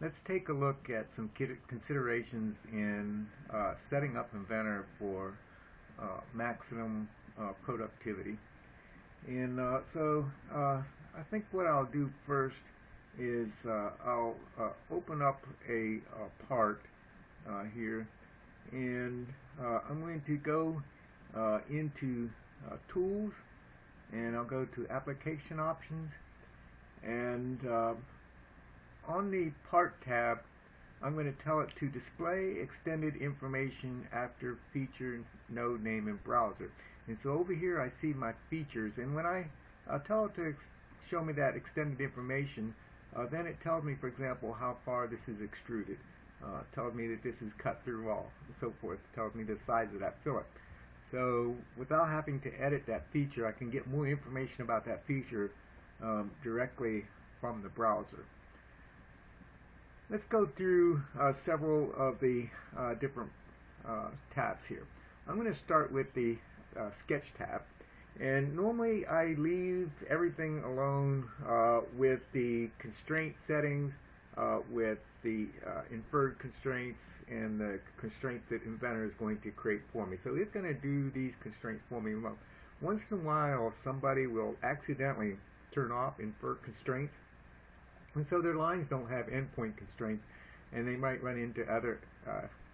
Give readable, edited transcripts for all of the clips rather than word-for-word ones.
Let's take a look at some considerations in setting up Inventor for maximum productivity. And I think what I'll do first is I'll open up a part here, and I'm going to go into Tools, and I'll go to Application Options, and on the Part tab, I'm going to tell it to display extended information after feature, node name, and browser. And so over here I see my features, and when I tell it to show me that extended information, then it tells me, for example, how far this is extruded. Tells me that this is cut through all, and so forth. Tells me the size of that fillet. So without having to edit that feature, I can get more information about that feature directly from the browser. Let's go through several of the different tabs here. I'm going to start with the Sketch tab, and normally I leave everything alone with the constraint settings, with the inferred constraints, and the constraints that Inventor is going to create for me. So it's going to do these constraints for me. Once in a while somebody will accidentally turn off inferred constraints, and so their lines don't have endpoint constraints, and they might run into other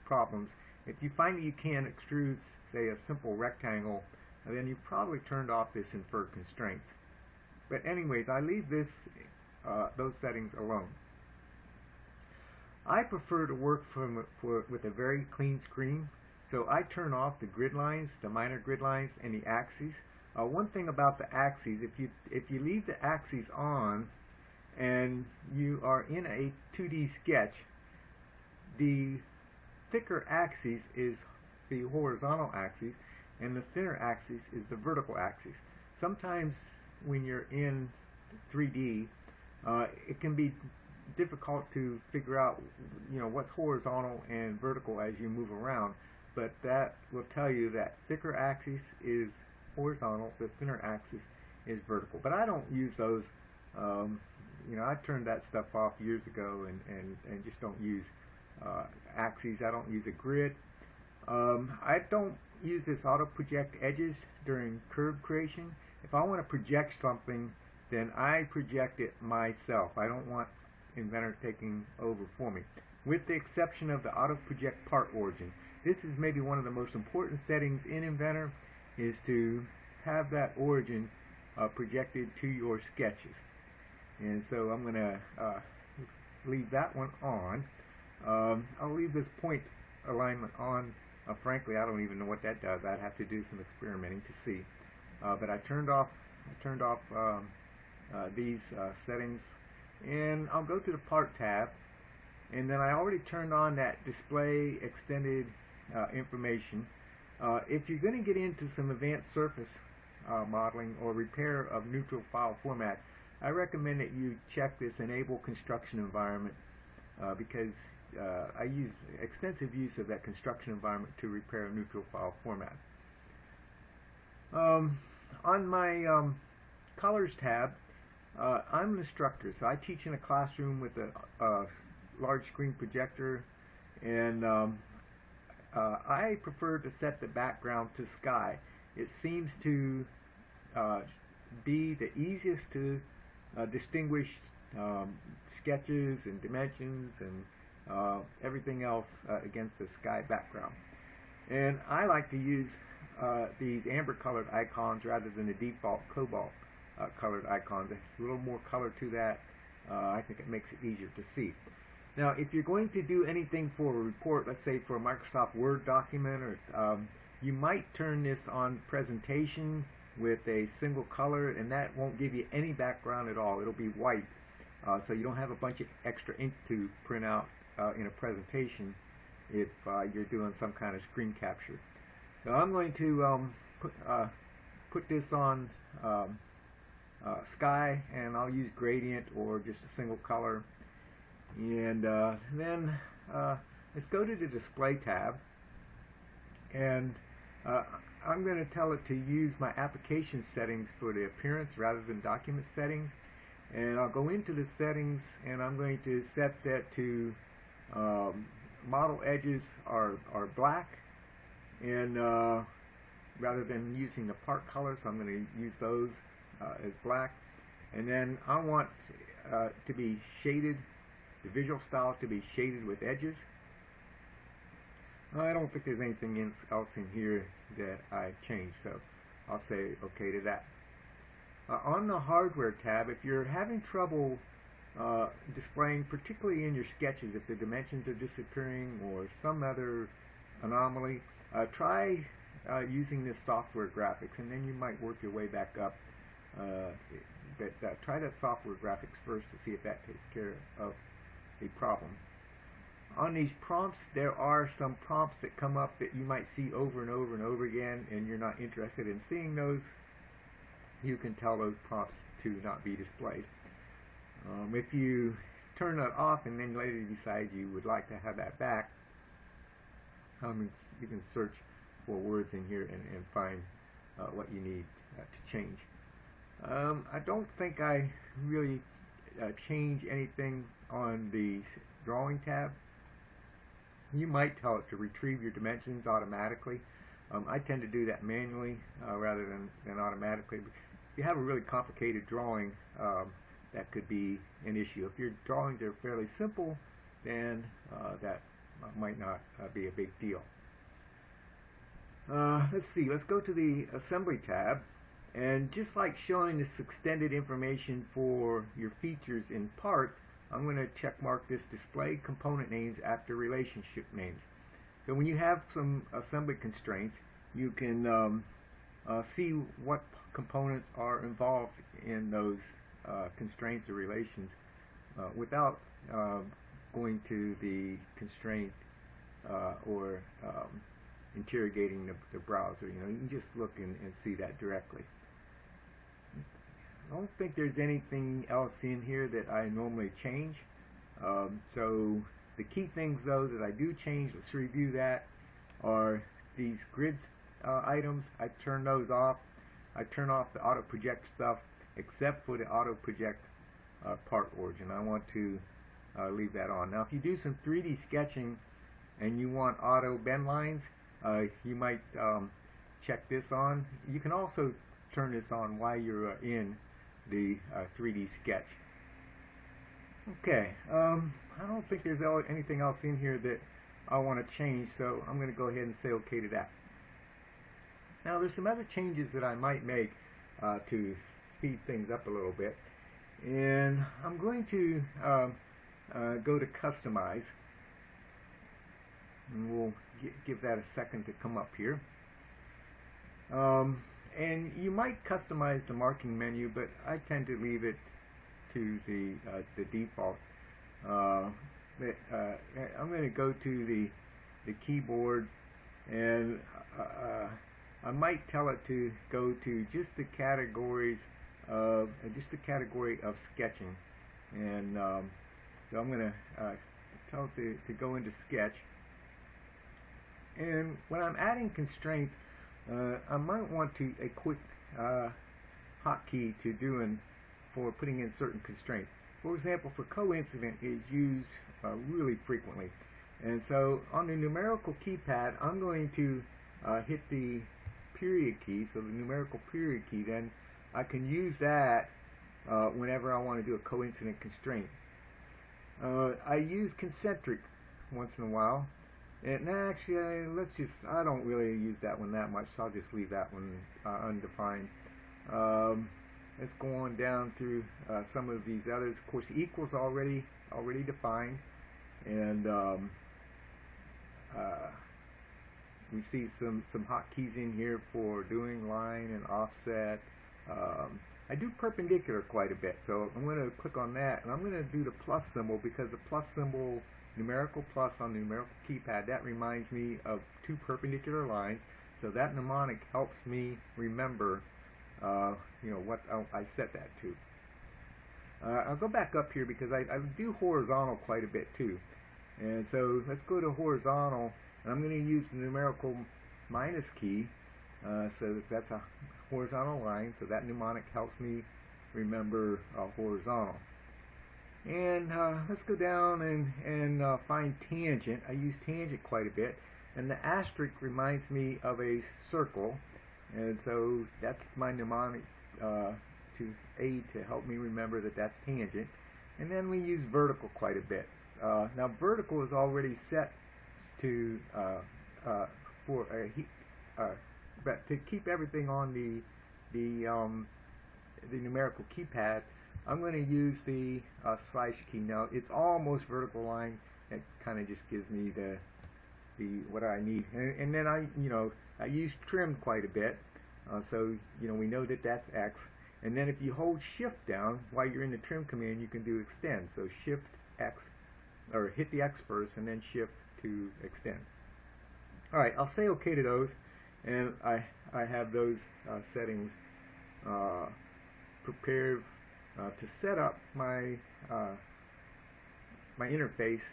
problems. If you find that you can extrude, say, a simple rectangle, then you've probably turned off this inferred constraints. But anyways, I leave those settings alone. I prefer to work with a very clean screen, so I turn off the grid lines, the minor grid lines, and the axes. One thing about the axes, if you leave the axes on, and you are in a 2D sketch, the thicker axis is the horizontal axis, and the thinner axis is the vertical axis. Sometimes when you're in 3D, it can be difficult to figure out, what's horizontal and vertical as you move around, but that will tell you that thicker axis is horizontal, the thinner axis is vertical. But I don't use those. I turned that stuff off years ago, and just don't use axes. I don't use a grid. I don't use this auto project edges during curve creation. If I want to project something, then I project it myself. I don't want Inventor taking over for me, with the exception of the auto project part origin. This is maybe one of the most important settings in Inventor, is to have that origin projected to your sketches. And so I'm going to leave that one on. I'll leave this point alignment on. Frankly, I don't even know what that does. I'd have to do some experimenting to see. But I turned off these settings, and I'll go to the Part tab, and then I already turned on that display extended information. If you're going to get into some advanced surface modeling or repair of neutral file formats, I recommend that you check this Enable Construction Environment, because I use extensive use of that construction environment to repair a neutral file format. On my Colors tab, I'm an instructor, so I teach in a classroom with a large screen projector, and I prefer to set the background to sky. It seems to be the easiest to distinguish sketches and dimensions and everything else against the sky background. And I like to use these amber colored icons rather than the default cobalt colored icons. There's a little more color to that. I think it makes it easier to see. Now, if you're going to do anything for a report, let's say for a Microsoft Word document, or you might turn this on presentation with a single color, and that won't give you any background at all. It'll be white, so you don't have a bunch of extra ink to print out in a presentation if you're doing some kind of screen capture. So I'm going to put this on sky, and I'll use gradient or just a single color. And then let's go to the Display tab, and I'm going to tell it to use my application settings for the appearance rather than document settings. and I'll go into the settings, and I'm going to set that to model edges are black, and rather than using the part color, so I'm going to use those as black. And then I want to be shaded, the visual style to be shaded with edges. I don't think there's anything else in here that I changed, so I'll say OK to that. On the hardware tab, if you're having trouble displaying, particularly in your sketches, if the dimensions are disappearing or some other anomaly, try using this software graphics, and then you might work your way back up. But try that software graphics first to see if that takes care of the problem. On these prompts, there are some prompts that come up that you might see over and over and over again, and you're not interested in seeing those. You can tell those prompts to not be displayed. If you turn that off and then later decide you would like to have that back, you can search for words in here and find what you need to change. I don't think I really change anything on the drawing tab. You might tell it to retrieve your dimensions automatically. I tend to do that manually rather than automatically. If you have a really complicated drawing, that could be an issue. If your drawings are fairly simple, then that might not be a big deal. Let's see, let's go to the Assembly tab. And just like showing this extended information for your features in parts, I'm going to check mark this display component names after relationship names. So when you have some assembly constraints, you can see what components are involved in those constraints or relations without going to the constraint or interrogating the browser. You can just look and see that directly. I don't think there's anything else in here that I normally change. So the key things though that I do change, let's review that, are these grids items. I turn those off. I turn off the auto project stuff except for the auto project part origin. I want to leave that on. Now if you do some 3D sketching and you want auto bend lines, you might check this on. You can also turn this on while you're in the 3D sketch. Okay, I don't think there's anything else in here that I want to change, so I'm going to go ahead and say OK to that. Now there's some other changes that I might make to speed things up a little bit, and I'm going to go to Customize, and we'll give that a second to come up here. And you might customize the marking menu, but I tend to leave it to the default. I'm going to go to the keyboard, and I might tell it to go to just the categories of category of sketching, and so I'm going to tell it to go into Sketch. And when I'm adding constraints, I might want a quick hotkey to doing for putting in certain constraints. For example, for coincident is used really frequently, and so on the numerical keypad, I'm going to hit the period key, so the numerical period key. Then I can use that whenever I want to do a coincident constraint. I use concentric once in a while. And actually, I don't really use that one that much, so I'll just leave that one undefined. Let's go on down through some of these others. Of course, equals already defined, and we see some hotkeys in here for doing line and offset. I do perpendicular quite a bit, so I'm going to click on that, and I'm going to do the plus symbol, because the plus symbol, numerical plus on the numerical keypad, that reminds me of two perpendicular lines, so that mnemonic helps me remember what I set that to. I'll go back up here because I do horizontal quite a bit too, and so let's go to horizontal, and I'm going to use the numerical minus key, so that's a horizontal line, so that mnemonic helps me remember horizontal. And let's go down and find tangent. I use tangent quite a bit, and the asterisk reminds me of a circle, and so that's my mnemonic to aid to help me remember that that's tangent. And then we use vertical quite a bit. Now vertical is already set to but to keep everything on the numerical keypad, I'm going to use the / key. Now it's almost vertical line. It kind of just gives me the what I need, and then I use trim quite a bit, so we know that that's X. And then if you hold Shift down while you're in the trim command, you can do extend. So Shift X, or hit the X first, and then Shift to extend. All right, I'll say OK to those, and I have those settings prepared to set up my my interface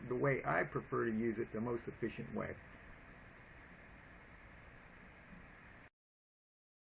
the way I prefer to use it, the most efficient way.